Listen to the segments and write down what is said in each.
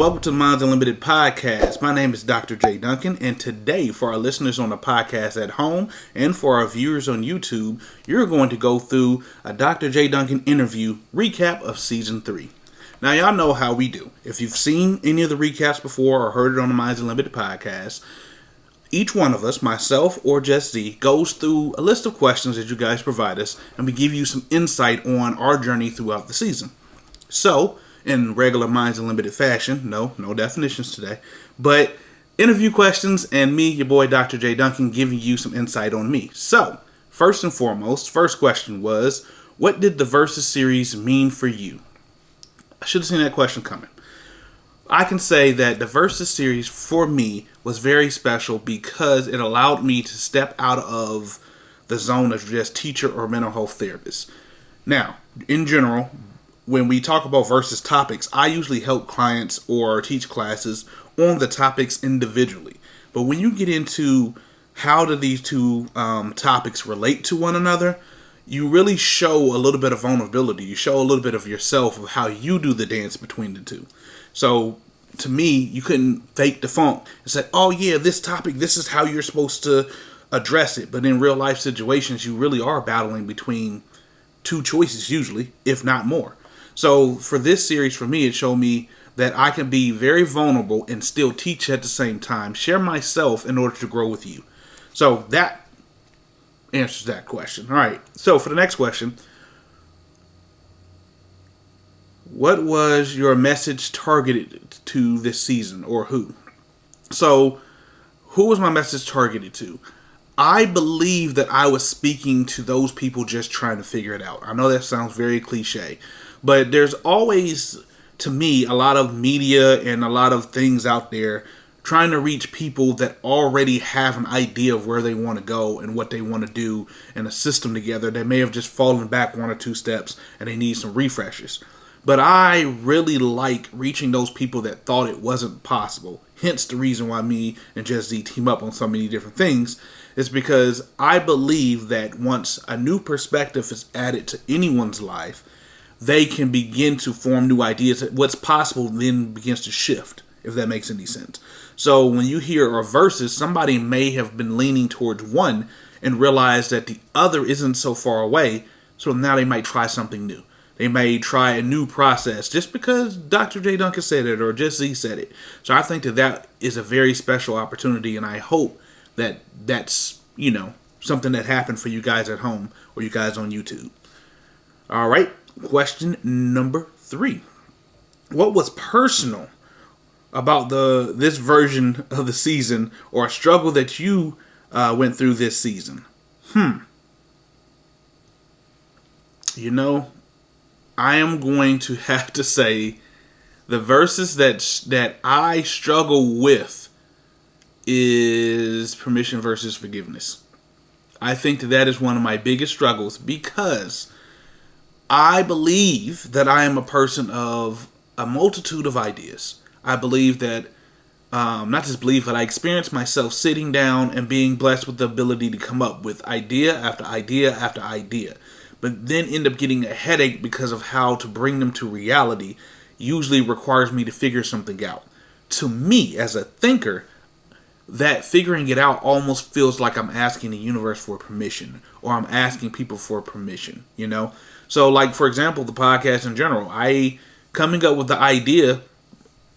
welcome to the Unltd podcast. My name is Dr. J. Duncan, and today, for our listeners on the podcast at home and for our viewers on YouTube, you're going to go through a Dr. J. Duncan interview recap of Season 3. Now, y'all know how we do. If you've seen any of the recaps before or heard it on the Unltd podcast, each one of us, myself or Just Z, goes through a list of questions that you guys provide us, and we give you some insight on our journey throughout the season. So, in regular Unltd fashion, no definitions today, but interview questions and me, your boy Dr. J. Duncan, giving you some insight on me. So, first and foremost, first question was, what did the Versus series mean for you? I should have seen that question coming. I can say that the Versus series for me was very special because it allowed me to step out of the zone of just teacher or mental health therapist. Now, in general, when we talk about Versus topics, I usually help clients or teach classes on the topics individually. But when you get into how do these two topics relate to one another, you really show a little bit of vulnerability. You show a little bit of yourself, of how you do the dance between the two. So, to me, you couldn't fake the funk and say, oh yeah, this topic, this is how you're supposed to address it. But in real life situations, you really are battling between two choices usually, if not more. So for this series, for me, it showed me that I can be very vulnerable and still teach at the same time, share myself in order to grow with you. So that answers that question. All right. So for the next question, what was your message targeted to this season, or who? So who was my message targeted to? I believe that I was speaking to those people just trying to figure it out. I know that sounds very cliche, but there's always, to me, a lot of media and a lot of things out there trying to reach people that already have an idea of where they want to go and what they want to do and a system together that may have just fallen back one or two steps and they need some refreshers. But I really like reaching those people that thought it wasn't possible. Hence the reason why me and Just Z team up on so many different things is because I believe that once a new perspective is added to anyone's life, they can begin to form new ideas. What's possible then begins to shift, if that makes any sense. So when you hear a Versus, somebody may have been leaning towards one and realize that the other isn't so far away, so now they might try something new. They may try a new process just because Dr. J. Duncan said it or Just Z said it. So I think that is a very special opportunity, and I hope that that's, something that happened for you guys at home or you guys on YouTube. All right, question number 3. What was personal about this version of the season, or a struggle that you went through this season? I am going to have to say the Versus that I struggle with is permission versus forgiveness. I think that is one of my biggest struggles because I believe that I am a person of a multitude of ideas. I believe that, not just believe, but I experience myself sitting down and being blessed with the ability to come up with idea after idea after idea, but then end up getting a headache because of how to bring them to reality usually requires me to figure something out. To me, as a thinker, that figuring it out almost feels like I'm asking the universe for permission, or I'm asking people for permission, So, like, for example, the podcast in general, I coming up with the idea,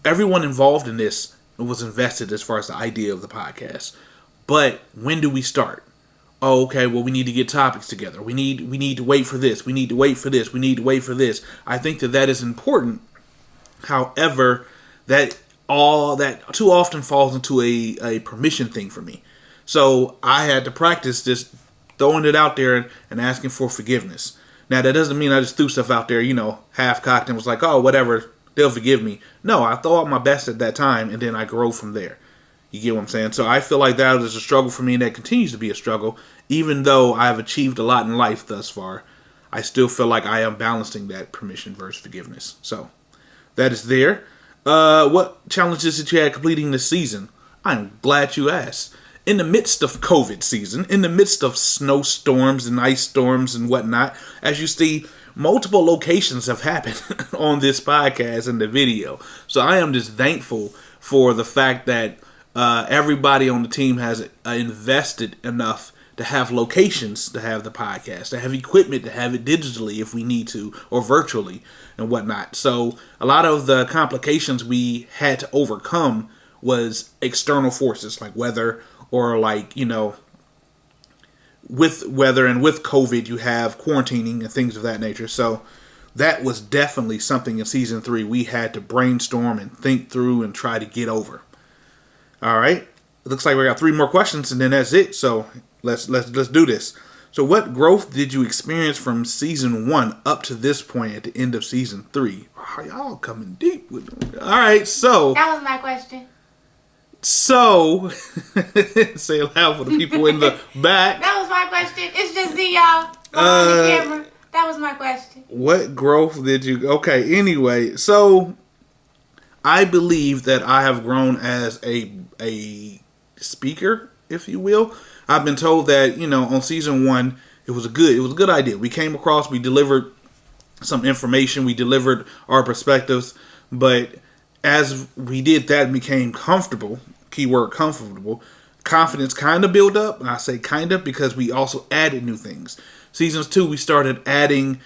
everyone involved in this was invested as far as the idea of the podcast. But when do we start? Oh, okay, well, we need to get topics together. We need to wait for this. We need to wait for this. We need to wait for this. I think that is important. However, that too often falls into a permission thing for me. So I had to practice just throwing it out there and asking for forgiveness. Now, that doesn't mean I just threw stuff out there, half-cocked and was like, oh, whatever, they'll forgive me. No, I throw out my best at that time, and then I grow from there. You get what I'm saying? So I feel like that is a struggle for me, and that continues to be a struggle. Even though I've achieved a lot in life thus far, I still feel like I am balancing that permission versus forgiveness. So that is there. What challenges did you have completing this season? I'm glad you asked. In the midst of COVID season, in the midst of snowstorms and ice storms and whatnot, as you see, multiple locations have happened on this podcast and the video. So I am just thankful for the fact that everybody on the team has invested enough to have locations to have the podcast, to have equipment to have it digitally if we need to, or virtually and whatnot. So a lot of the complications we had to overcome was external forces like weather, or like, with weather and with COVID, you have quarantining and things of that nature. So that was definitely something in season 3 we had to brainstorm and think through and try to get over. All right. It looks like we got 3 more questions and then that's it. So let's do this. So what growth did you experience from season 1 up to this point at the end of season 3? Oh, y'all coming deep with me. All right. So that was my question. So, say it loud for the people in the back. That was my question. It's just y'all on the camera. That was my question. What growth did you... Okay, anyway. So, I believe that I have grown as a speaker, if you will. I've been told that, on season 1, it was a good idea. We came across, we delivered some information, we delivered our perspectives, but as we did that and became comfortable, keyword comfortable, confidence kind of built up. And I say kind of because we also added new things. Seasons 2, we started adding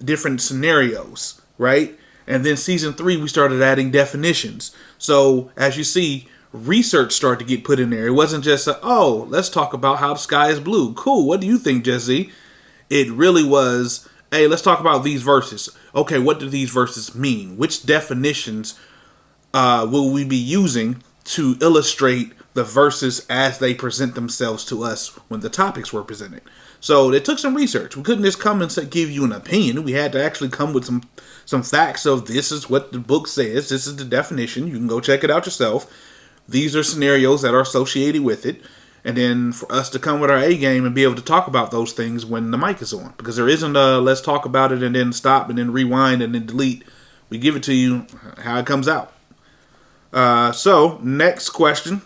different scenarios, right? And then season 3, we started adding definitions. So as you see, research started to get put in there. It wasn't just, let's talk about how the sky is blue. Cool. What do you think, Jesse? It really was, hey, let's talk about these verses. Okay, what do these verses mean? Which definitions will we be using to illustrate the verses as they present themselves to us when the topics were presented? So it took some research. We couldn't just come and give you an opinion. We had to actually come with some facts of this is what the book says. This is the definition. You can go check it out yourself. These are scenarios that are associated with it. And then for us to come with our A game and be able to talk about those things when the mic is on. Because there isn't a let's talk about it and then stop and then rewind and then delete. We give it to you how it comes out. So, next question.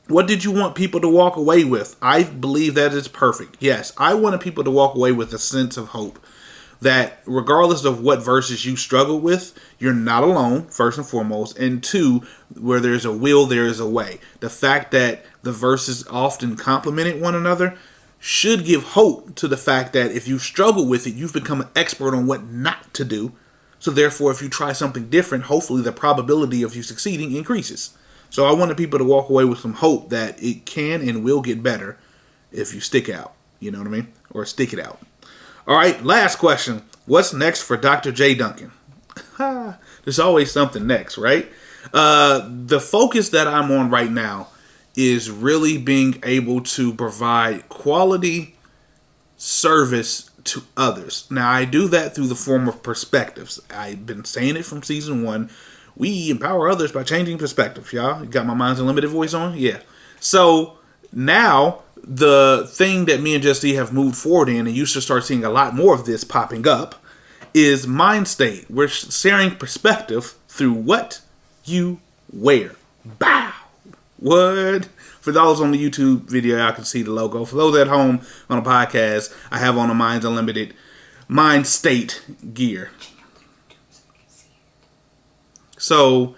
What did you want people to walk away with? I believe that is perfect. Yes, I wanted people to walk away with a sense of hope. That regardless of what verses you struggle with, you're not alone, first and foremost. And 2, where there's a will, there is a way. The fact that the verses often complemented one another should give hope to the fact that if you struggle with it, you've become an expert on what not to do. So therefore, if you try something different, hopefully the probability of you succeeding increases. So I wanted people to walk away with some hope that it can and will get better if you stick out. You know what I mean? Or stick it out. All right, last question. What's next for Dr. J. Duncan? There's always something next, right? The focus that I'm on right now is really being able to provide quality service to others. Now, I do that through the form of perspectives. I've been saying it from season 1. We empower others by changing perspective, y'all. You got my Minds Unlimited voice on? Yeah. So now the thing that me and Jesse have moved forward in, and you should start seeing a lot more of this popping up, is mind state. We're sharing perspective through what you wear. Bow. What? For those on the YouTube video, y'all can see the logo. For those at home on a podcast, I have on a Minds Unlimited mind state gear. So,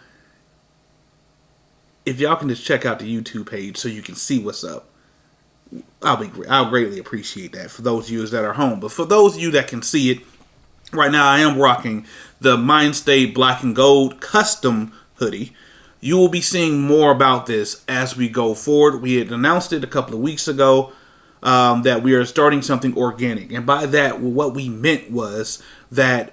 if y'all can just check out the YouTube page so you can see what's up, I'll greatly appreciate that for those of you that are home. But for those of you that can see it, right now I am rocking the Mind State Black and Gold custom hoodie. You will be seeing more about this as we go forward. We had announced it a couple of weeks ago that we are starting something organic. And by that, what we meant was that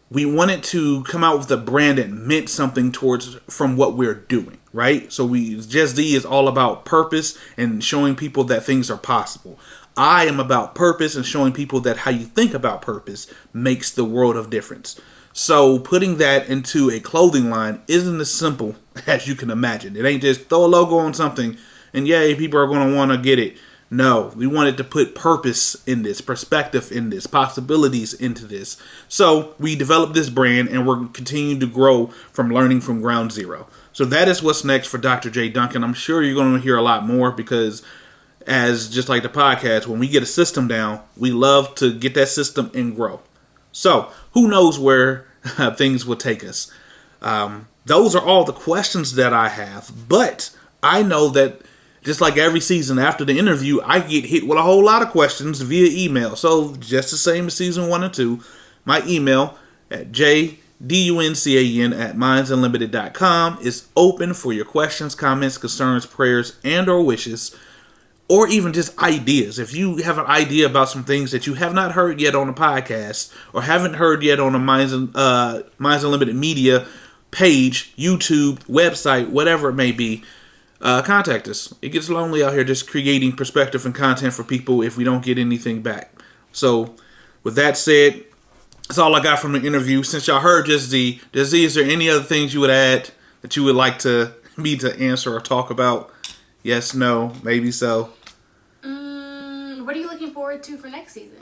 we wanted to come out with a brand that meant something from what we're doing, right? So Just Z is all about purpose and showing people that things are possible. I am about purpose and showing people that how you think about purpose makes the world of difference. So putting that into a clothing line isn't as simple as you can imagine. It ain't just throw a logo on something and yay, people are going to want to get it. No, we wanted to put purpose in this, perspective in this, possibilities into this. So we developed this brand and we're continuing to grow from learning from ground zero. So that is what's next for Dr. J. Duncan. I'm sure you're going to hear a lot more because as just like the podcast, when we get a system down, we love to get that system and grow. So, who knows where things will take us? Those are all the questions that I have. But I know that just like every season after the interview, I get hit with a whole lot of questions via email. So, just the same as season 1 and 2, my email at jduncan@mindsunlimited.com is open for your questions, comments, concerns, prayers, and or wishes, or even just ideas. If you have an idea about some things that you have not heard yet on the podcast or haven't heard yet on the Minds Unlimited media page, YouTube, website, whatever it may be, contact us. It gets lonely out here just creating perspective and content for people if we don't get anything back. So, with that said, that's all I got from the interview. Since y'all heard Just Z, is there any other things you would add that you would like me to answer or talk about? Yes, no, maybe so. What are you looking forward to for next season?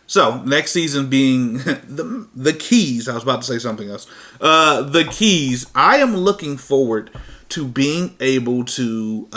So, next season being the keys. I was about to say something else. The keys. I am looking forward to being able to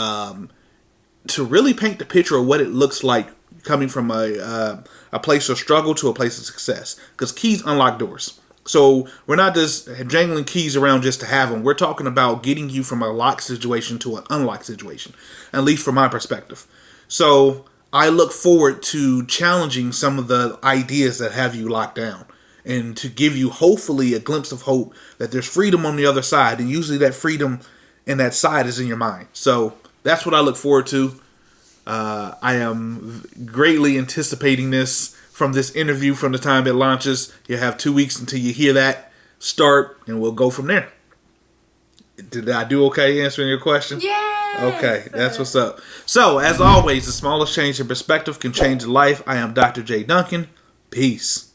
really paint the picture of what it looks like coming from a place of struggle to a place of success. Because keys unlock doors. So we're not just jangling keys around just to have them. We're talking about getting you from a locked situation to an unlocked situation, at least from my perspective. So I look forward to challenging some of the ideas that have you locked down and to give you hopefully a glimpse of hope that there's freedom on the other side. And usually that freedom and that side is in your mind. So that's what I look forward to. I am greatly anticipating this from this interview from the time it launches. You have 2 weeks until you hear that start, and we'll go from there. Did I do okay answering your question? Yes! Okay, that's what's up. So, as always, the smallest change in perspective can change a life. I am Dr. J. Duncan. Peace.